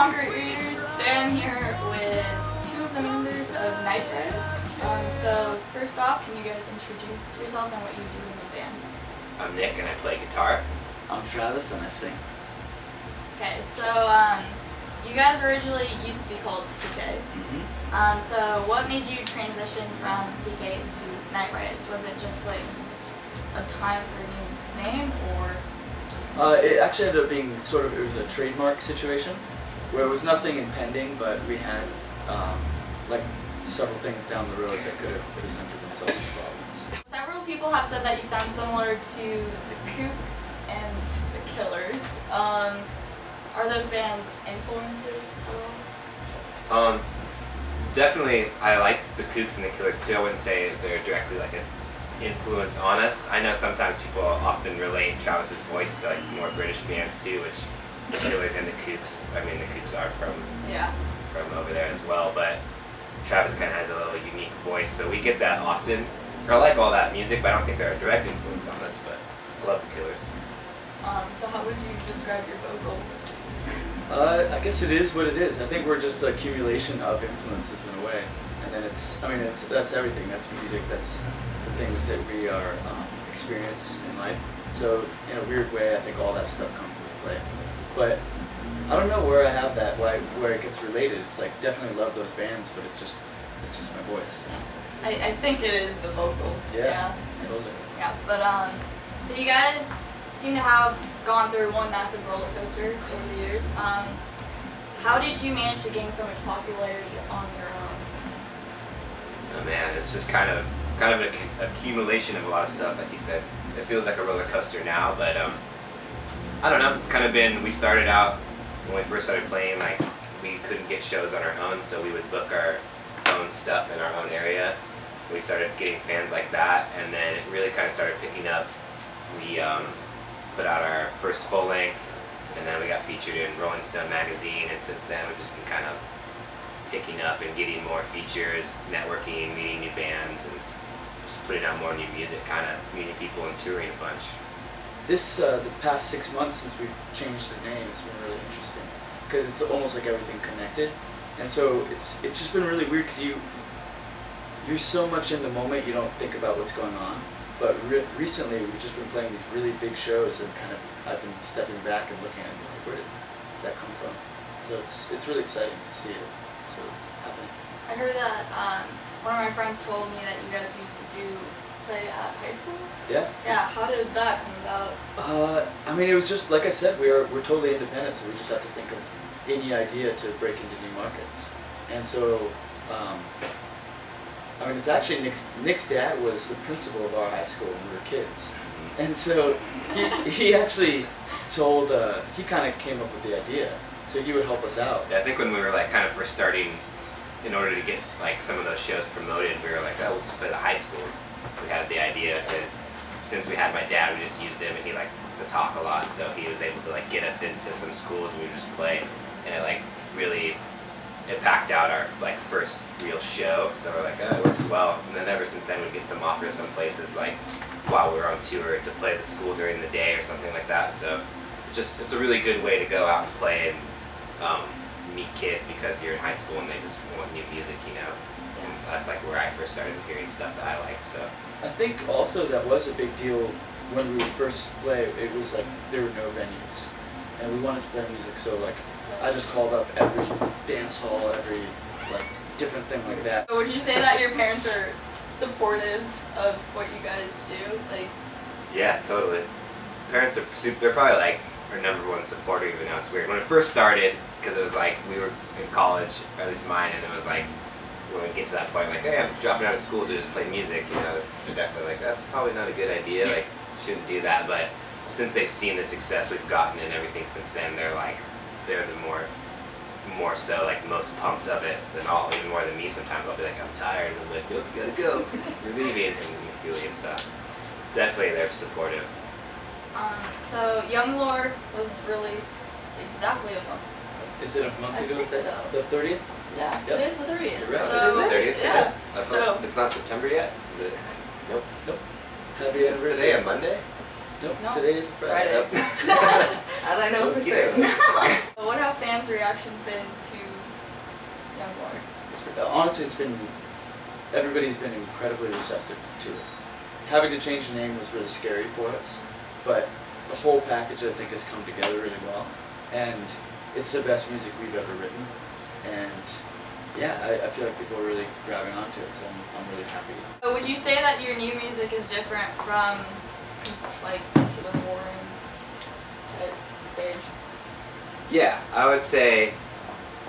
Concrete Readers. Today I'm here with two of the members of Riots. So first off, can you guys introduce yourself and what you do in the band? I'm Nick and I play guitar. I'm Travis and I sing. Okay, so you guys originally used to be called PK. So what made you transition from PK into Riots? Was it just like a time for a new name, or? It actually ended up being it was a trademark situation where it was nothing impending, but we had like several things down the road that could have presented themselves as problems. Several people have said that you sound similar to the Kooks and the Killers. Are those bands influences at all? Definitely, I like the Kooks and the Killers too. I wouldn't say they're directly like an influence on us. I know sometimes people often relate Travis's voice to like more British bands too, which the Killers and the Kooks. I mean, the Kooks are from over there as well, but Travis kind of has a little unique voice, so we get that often. I like all that music, but I don't think they're a direct influence on us. But I love the Killers. So how would you describe your vocals? I guess it is what it is. I think we're just an accumulation of influences in a way, and then that's everything. That's music. That's the things that we are experience in life. So in a weird way, I think all that stuff comes into play. But I don't know where I have that, where it gets related. It's like definitely love those bands, but it's just my voice. I think it is the vocals. Yeah. Totally. Yeah, but so you guys seem to have gone through one massive roller coaster over the years. How did you manage to gain so much popularity on your own? Oh man, it's just kind of an accumulation of a lot of stuff, like you said. It feels like a roller coaster now, but I don't know. It's kind of been. We started out when we first started playing, like we couldn't get shows on our own, so we would book our own stuff in our own area. We started getting fans like that, and then it really kind of started picking up. We put out our first full length, and then we got featured in Rolling Stone magazine, and since then we've just been kind of picking up and getting more features, networking, meeting new bands, and just putting out more new music, kind of meeting people and touring a bunch. This the past 6 months since we changed the name has been really interesting because it's almost like everything connected, and so it's just been really weird because you're so much in the moment you don't think about what's going on. But recently we've just been playing these really big shows, and I've been stepping back and looking at it like, where did that come from? So it's really exciting to see it sort of happening. I heard that one of my friends told me that you guys used to play at high schools. Yeah. Yeah. How did that come about? I mean, it was just like I said, we're totally independent, so we just have to think of any idea to break into new markets, and so. I mean, it's actually Nick's dad was the principal of our high school when we were kids, and so he actually told he kind of came up with the idea, so he would help us out. Yeah, I think when we were like kind of first starting, in order to get like some of those shows promoted, we were like, oh, we'll just play the high schools. We had the idea to, since we had my dad, we just used him, and he likes to talk a lot, so he was able to like get us into some schools, and we would just play, and it like really. It packed out our like first real show, so we're like, oh, it works well. And then ever since then, we'd get some offers some places like while we were on tour to play the school during the day or something like that. So it's a really good way to go out and play and meet kids because you're in high school and they just want new music, you know. And that's like where I first started hearing stuff that I liked. So I think also that was a big deal when we would first play. It was like there were no venues, and we wanted to play music, so like. I just called up every dance hall, every like different thing like that. Would you say that your parents are supportive of what you guys do? Like. Yeah, totally. Parents they're probably like our #1 supporter, even though it's weird. When it first started, because it was like we were in college, or at least mine, and it was like when we get to that point, like, hey, I'm dropping out of school to just play music. You know, they're definitely like, that's probably not a good idea. Like, shouldn't do that. But since they've seen the success we've gotten and everything since then, they're like. They're the more so like most pumped of it than all, even more than me. Sometimes I'll be like, I'm tired, and I'm like, nope, you gotta go, you're leaving, and you leave. So definitely they're supportive. So Young Lore was released exactly a month. Is it a month ago? So. The 30th? Yeah, yep. Today's the 30th. You're right. So, It is the 30th. Yeah. So it's not September yet. Nope. Nope. Happy anniversary. Is today a Monday? Nope. No. Today is Friday. Friday. I don't know for Okay. certain. What have fans' reactions been to Youngborn? Honestly, everybody's been incredibly receptive to it. Having to change the name was really scary for us, but the whole package I think has come together really well, and it's the best music we've ever written, and yeah, I feel like people are really grabbing onto it, so I'm really happy. Would you say that your new music is different from like To the Foreign stage? Yeah, I would say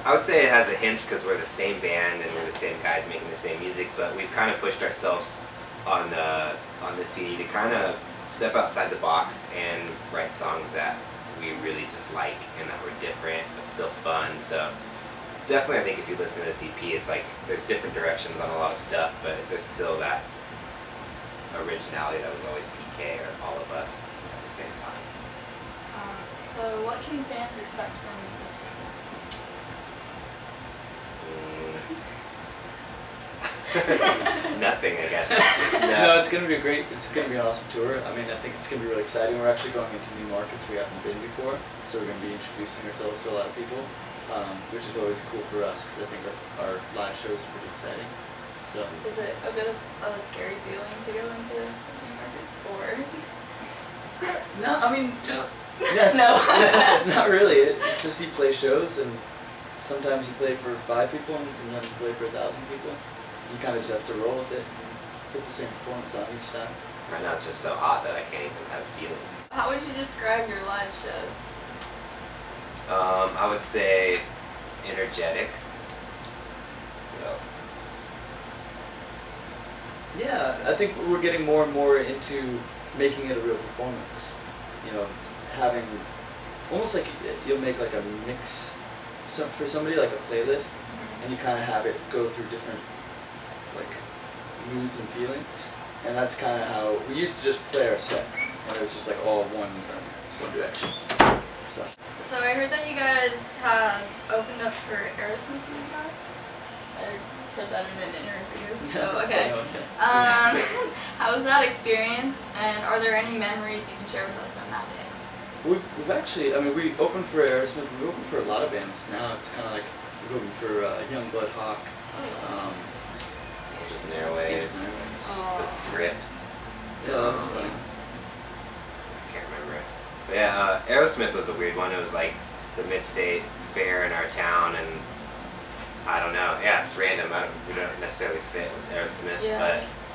it has a hint because we're the same band and we're the same guys making the same music, but we've kind of pushed ourselves on this CD to kind of step outside the box and write songs that we really just like and that were different but still fun. So definitely, I think if you listen to this EP, it's like there's different directions on a lot of stuff, but there's still that originality that was always PK or all of us at the same time. So what can fans expect from this tour? Nothing, I guess. No, it's gonna be it's gonna be an awesome tour. I mean, I think it's gonna be really exciting. We're actually going into new markets we haven't been before, so we're gonna be introducing ourselves to a lot of people, which is always cool for us because I think our live shows are pretty exciting. So. Is it a bit of a scary feeling to go into new markets, or? No, I mean just. Yes. No. Not really. It's just you play shows, and sometimes you play for 5 people, and sometimes you play for 1,000 people. You kind of just have to roll with it and put the same performance on each time. Right now it's just so hot that I can't even have feelings. How would you describe your live shows? I would say energetic. What else? Yeah, I think we're getting more and more into making it a real performance. You know, having almost like you'll make like a mix for somebody, like a playlist, and you kind of have it go through different like moods and feelings, and that's kind of how we used to just play our set, and it was just like all one direction. So I heard that you guys have opened up for Aerosmith in the past. I heard that in an interview. So okay. How was that experience, and are there any memories you can share with us from that day? We've actually, I mean, we opened for Aerosmith. We've opened for a lot of bands now. It's kind of like we've opened for Youngblood Hawk. Angels and Airwaves. The Script. Yeah, that was funny. I can't remember it. But yeah, Aerosmith was a weird one. It was like the Mid-State Fair in our town, and I don't know. Yeah, it's random. We don't necessarily fit with Aerosmith,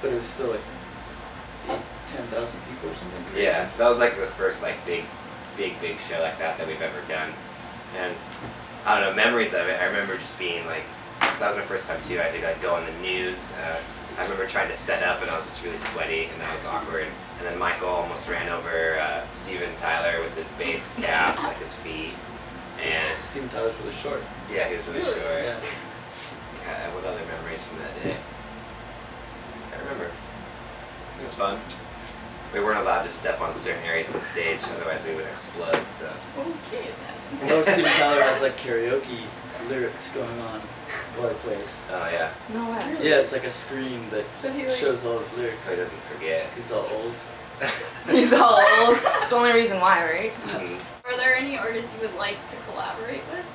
but it was still like 10,000 people or something crazy. Yeah, that was like the first like big show like that we've ever done, and I don't know, memories of it. I remember just being like, that was my first time too. I had to like go on the news. I remember trying to set up, and I was just really sweaty, and that was awkward. And then Michael almost ran over Steven Tyler with his bass cap, like his feet. And Steven Tyler's really short. Yeah, he was really short. Yeah. What other memories from that day? I remember. It was fun. We weren't allowed to step on certain areas of the stage, otherwise we would explode. So. Okay then. No, Steven Tyler has like karaoke lyrics going on while he plays. Oh yeah. No way. Yeah, it's like a screen that shows all his lyrics. So he doesn't forget. He's all old. He's all old. It's the only reason why, right? Mm-hmm. Are there any artists you would like to collaborate with?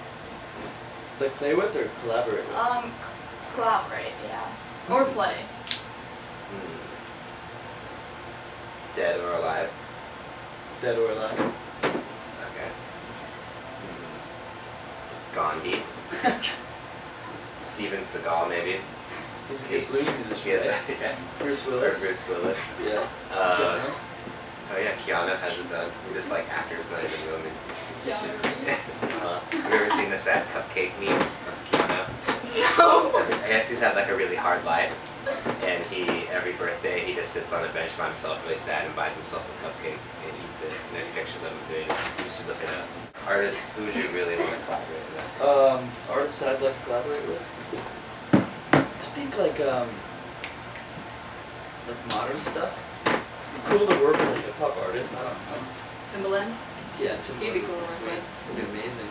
Like play with or collaborate with? Collaborate, yeah. Or play. Dead or alive? Dead or alive. Okay. Gandhi. Steven Seagal, maybe. He's a good blues musician. Yeah. Bruce Willis. Or Bruce Willis. Yeah. Oh yeah, Keanu has his own. We just like actors, not even women. Have you ever seen the sad cupcake meme of Keanu? No. I guess he's had like a really hard life, and every birthday he just sits on a bench by himself, really sad, and buys himself a cupcake and eats it. And there's pictures of him doing it. You should look it up. Artists, who would you really want to collaborate with? Artists I'd like to collaborate with. I think like modern stuff. It'd be cool to work with a hip hop artist. I don't know. Timbaland? Yeah, Timbaland. He'd be cool to work with. It'd be amazing.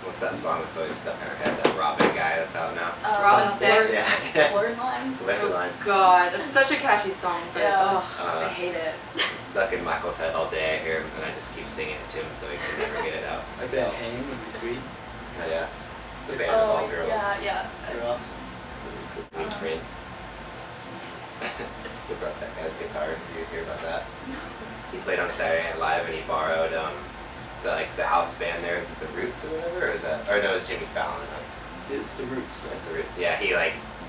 What's that song that's always stuck in our head? That Robin guy that's out now. Robin Thicke. Yeah. Blurred Lines. Blurred Lines. God, that's such a catchy song, but Yeah. I hate it. It's stuck in Michael's head all day. I hear him, and I just keep singing it to him, so he can never get it out. I bet Haim would be sweet. Oh, yeah. It's a band of all girls. Yeah. They're awesome. Really cool. Mean Prince. He brought that guy's guitar. Did you hear about that? He played on Saturday Night Live, and he borrowed the house band there. Is it the Roots or whatever? Or is that? Or no, it's Jimmy Fallon. It's the Roots. That's the Roots. Yeah,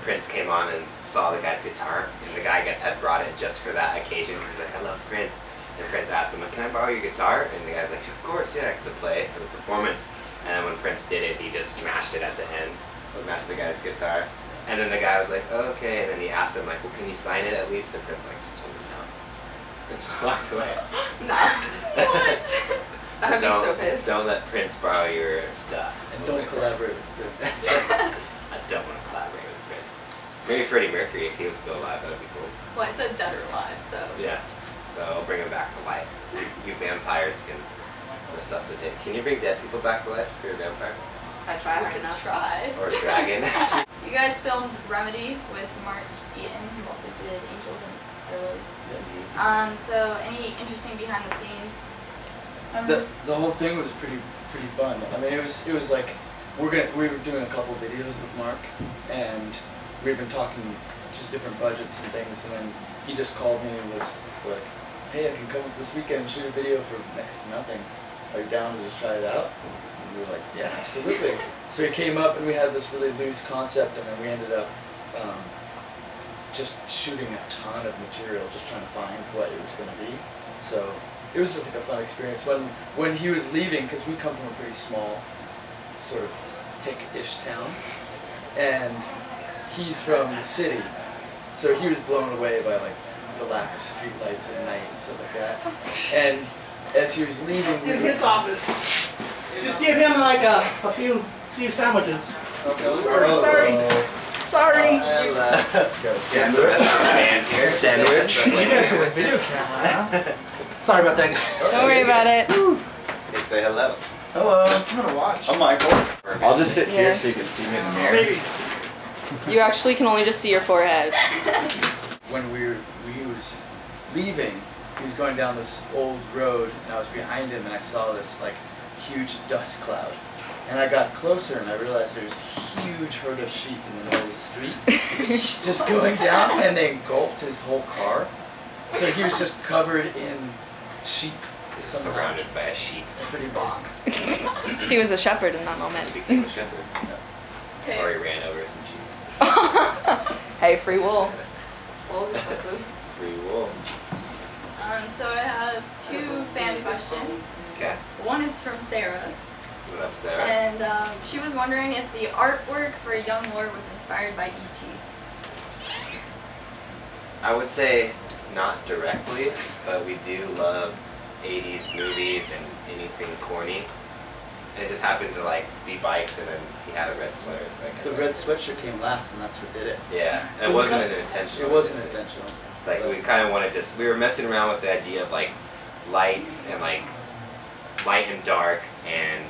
Prince came on and saw the guy's guitar, and the guy, I guess, had brought it just for that occasion because he's like, I love Prince. And Prince asked him, can I borrow your guitar? And the guy's like, of course, yeah, I could play it for the performance. And then when Prince did it, he just smashed it at the end. Smashed the guy's guitar. And then the guy was like, oh, okay. And then he asked him, like, well, can you sign it at least? And Prince, like, just told me no. And just walked away. No. What? I'd be so pissed. Don't let Prince borrow your stuff. And don't collaborate with Prince. I don't want to collaborate with Prince. Maybe Freddie Mercury, if he was still alive, that would be cool. Well, I said dead or alive, so. Yeah. So I'll bring him back to life. You vampires can resuscitate. Can you bring dead people back to life if you're a vampire? I try We hard could enough. try. Or a dragon? You guys filmed Remedy with Mark Eaton, who also did Angels and Arrows. So any interesting behind the scenes? The whole thing was pretty fun. I mean, it was like we were doing a couple videos with Mark, and we'd been talking just different budgets and things, and then he just called me and was like, hey, I can come up this weekend and shoot a video for next to nothing. Are you down to just try it out? And we were like, yeah, absolutely. So he came up and we had this really loose concept, and then we ended up just shooting a ton of material, just trying to find what it was going to be. So it was just like a fun experience. When he was leaving, because we come from a pretty small, sort of hick-ish town, and he's from the city, so he was blown away by like the lack of streetlights at night and stuff like that. And as he was leaving, In his office. Just give him like a few sandwiches. Sorry. Yeah, the rest of the band here. Sandwich. You guys have a video camera, huh? Sorry about that. Don't worry about it. Hey, say hello. Hello. I'm gonna watch. I'm Michael. I'll just sit here Yeah. so you can see me in the mirror. Baby. You actually can only just see your forehead. when he was leaving, he was going down this old road, and I was behind him, and I saw this like huge dust cloud. And I got closer, and I realized there was a huge herd of sheep in the middle of the street, just going down, and they engulfed his whole car. So he was just covered in sheep. He's somehow. surrounded by a sheep. Pretty amazing. He was a shepherd in that moment. Became a shepherd. Okay. Or he ran over some sheep. Hey, free wool. Wool's expensive. Free wool. So I have two fan questions. Okay. One is from Sarah, What up, Sarah? and she was wondering if the artwork for Young Lord was inspired by E.T. I would say not directly, but we do love 80s movies and anything corny. And it just happened to like be bikes, and then he had a red sweater, so I guess. The red sweatshirt came last, and that's what did it. Yeah, It it was wasn't kind an intentional. It wasn't intentional. It's like we kind of wanted we were messing around with the idea of like lights and like light and dark, and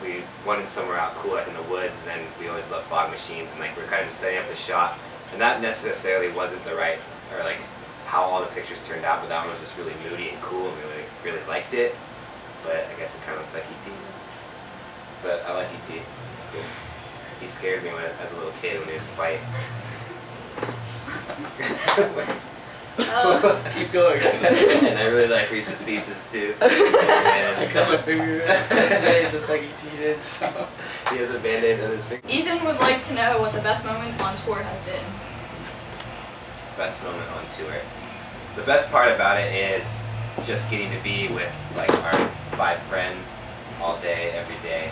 we wanted somewhere out cool like in the woods, and then we always love fog machines, and like we're kind of setting up the shot, and that necessarily wasn't the right, or like how all the pictures turned out, but that one was just really moody and cool, and we really liked it, but I guess it kind of looks like E.T. But I like E.T. It's cool. He scared me as a little kid when he was white. Keep going. And I really like Reese's Pieces too. I And cut my finger yesterday, just like E.T. did. So. he has a band-aid on his finger. Ethan would like to know what the best moment on tour has been. Best moment on tour. The best part about it is just getting to be with like our 5 friends all day, every day.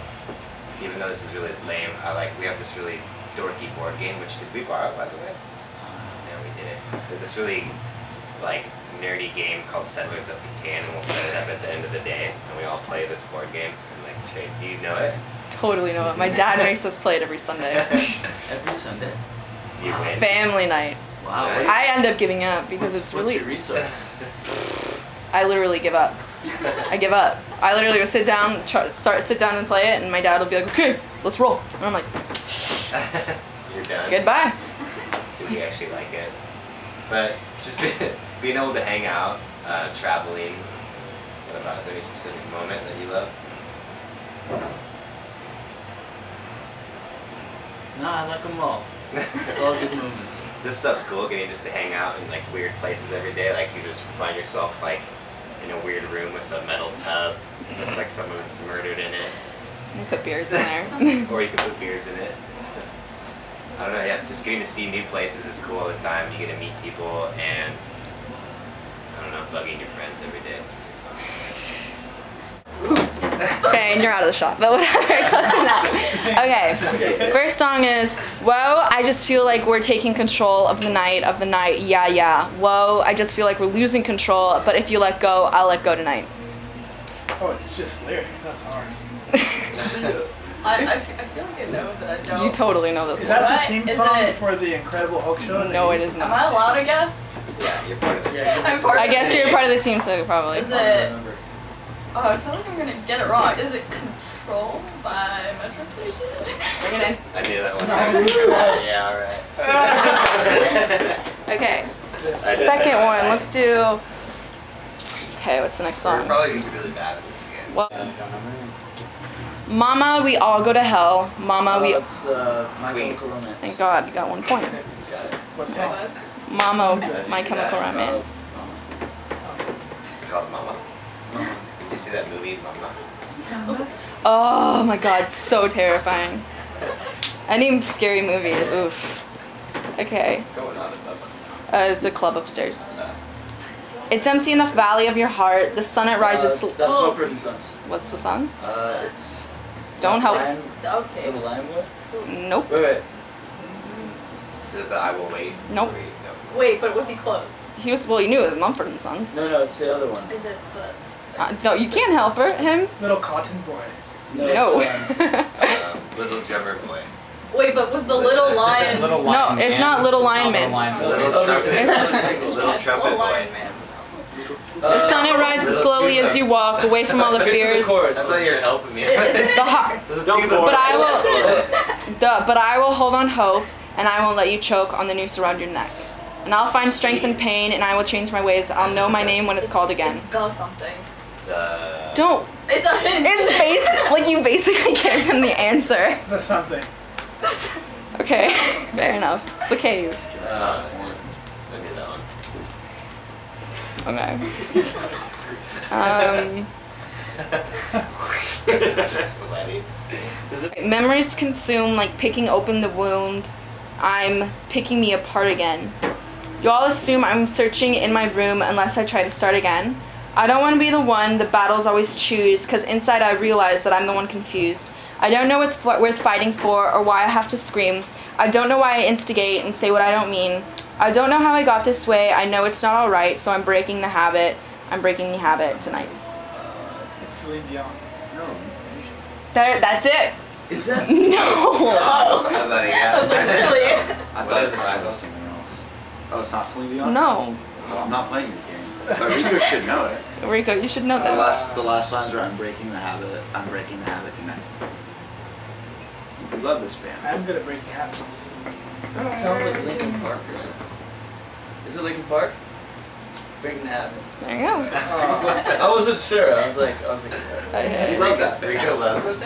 Even though this is really lame, we have this really dorky board game, which did we borrow, by the way? No, we didn't. There's this really like nerdy game called Settlers of Catan, and we'll set it up at the end of the day, and we all play this board game and like trade. Do you know it? Totally know it. My dad makes us play it every Sunday. Every Sunday. Do you win? Family night. Wow. Nice. I end up giving up because it's What's really. your resource? I literally give up. I give up. I literally will sit down and play it, and my dad will be like, "Okay, let's roll," and I'm like, You're done. Goodbye. See if you actually like it. But just being able to hang out, traveling. What about, is there any specific moment that you love? No, I like them all. It's all good moments. This stuff's cool, getting just to hang out in like weird places every day. Like you just find yourself like in a weird room with a metal tub. Looks like someone's murdered in it. You put beers in there. Or you can put beers in it. I don't know, yeah, just getting to see new places is cool all the time. You get to meet people and, I don't know, bugging your friends every day. It's really fun. Okay, and you're out of the shot, but whatever, close enough. Okay, first song is, whoa, I just feel like we're taking control of the night, yeah, yeah. Whoa, I just feel like we're losing control, but if you let go, I'll let go tonight. Oh, it's just lyrics, that's hard. I feel like I know, but I don't. You totally know this Is one. that the theme Is song it- for the Incredible Hulk show? No, it is Am I not. allowed to guess? Yeah, you're part of it. Yeah, I'm part I of guess it. you're part of the team, so probably. Is I it? remember. Oh, I feel like I'm gonna get it wrong. Is it Control by Metro Station? We're gonna. I knew that one. Yeah, alright. Okay, second one, let's do. Okay, what's the next We're song? probably going to be really bad at this again. Well, Mama, we all go to hell. Mama, we. It's My Queen. Chemical Romance. Thank God, you got 1 point. Got it. What song? Mama, My Chemical Romance. It's called Mama. Did you see that movie, Mama? Oh my God, so terrifying. Any scary movie, oof. Okay, What's going on at Bubba's? it's a club upstairs. It's empty in the valley of your heart. The sun it rises. That's Oh. Mumford & Sons. What's the sun? It's... Don't help. Okay. Little Lime Boy? Nope. Wait. Is it the I Will Wait? Nope. Wait, no. Wait, but was he close? He was, well, you knew it was Mumford & Sons. No, it's the other one. Is it the... No, you can't help her, him. Little Cotton Boy. No. It's, Little Drummer Boy. Wait, but was the little lion... No, it's not Little Lion Man. Little Trumpet, It's- little Yes, trumpet Little boy. Lion Man. The sun it rises slowly as you walk away from all the Get to the fears. chorus. I thought you were helping me. Isn't it? The ho- but I will hold on hope, and I won't let you choke on the noose around your neck. And I'll find strength in pain, and I will change my ways. I'll know my name when it's called again. It's the something. Don't. It's a hint. It's like you basically gave him the answer. The something. Okay, fair enough. It's the cave. Maybe that one. Okay. Sweaty. Memories consume like picking open the wound. I'm picking me apart again. You all assume I'm searching in my room unless I try to start again. I don't want to be the one the battles always choose, cause inside I realize that I'm the one confused. I don't know what's worth fighting for or why I have to scream. I don't know why I instigate and say what I don't mean. I don't know how I got this way. I know it's not alright, so I'm breaking the habit. I'm breaking the habit tonight. It's Celine Dion. No. That's it. Is that... No. I was like, I was like, yeah. really? I What thought is it, it Michael? was something else. Oh, it's not Celine Dion? No. Oh, I'm not playing your game. But Rico should know it. Rico, you should know The this. last lines are I'm breaking the habit. I'm breaking the habit tonight. We love this band. I'm good at breaking habits. Sounds like Linkin Park or something. Is it Linkin Park? Breaking the Habit. There you go. I wasn't sure. I was like. We Okay. love that band. Rico loves it.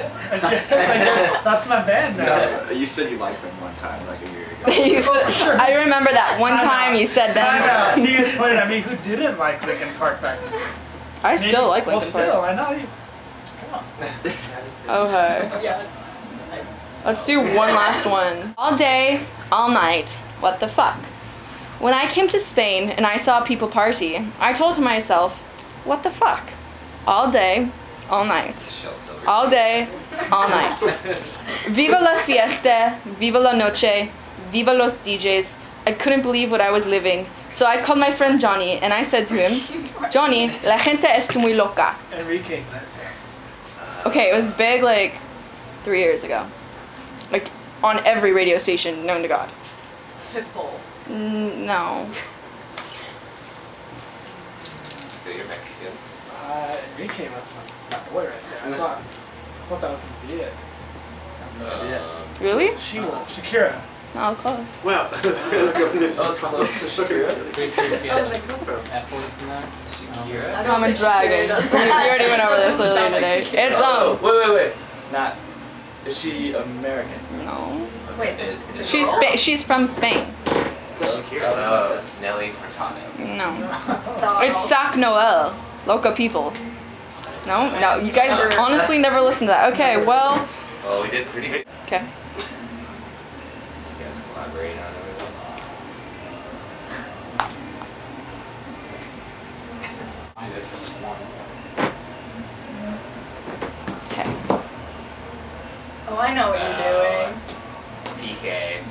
That's my band now. No, you said you liked them one time, like a year ago. You said, sure. I remember that one Time time out. you said Time that. out. He is pointed at me who didn't like Linkin Park back then. I still like Well, Linkin still, Park. I know you. Come on. Okay. Yeah. Let's do one last one. All day, all night. What the fuck? When I came to Spain and I saw people party, I told to myself, what the fuck? All day, all night. Shel Silverstein. All day, all night. Viva la fiesta, viva la noche, viva los DJs. I couldn't believe what I was living. So I called my friend Johnny and I said to him, Johnny, la gente es muy loca. Enrique Iglesias. Okay, it was big like 3 years ago. Like on every radio station known to God. Pitbull. No. You're Mexican. Enrique was my boy right there. I thought that was gonna be it. No idea. Really? She-Wolf, Shakira. Oh, close. Well, let's go finish. Oh, it's close. Shakira. I don't I'm a think dragon. Shakira does We that. already went over this That doesn't earlier sound like today. Shakira. It's Wait. Not. Is she American? No. Wait, it's a She's girl? She's from Spain. Oh, Nelly Furtado. No. It's Sac Noel. Local people. No, you guys honestly never listened to that. Okay, well. Well, we did pretty good. Okay. You guys collaborate on everything. Okay. Oh, I know what you're doing. PK.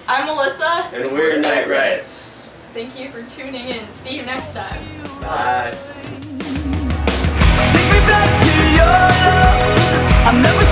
I'm Melissa. And we're Night Riots. Thank you for tuning in. See you next time. Bye. Take me back to your love. I'm never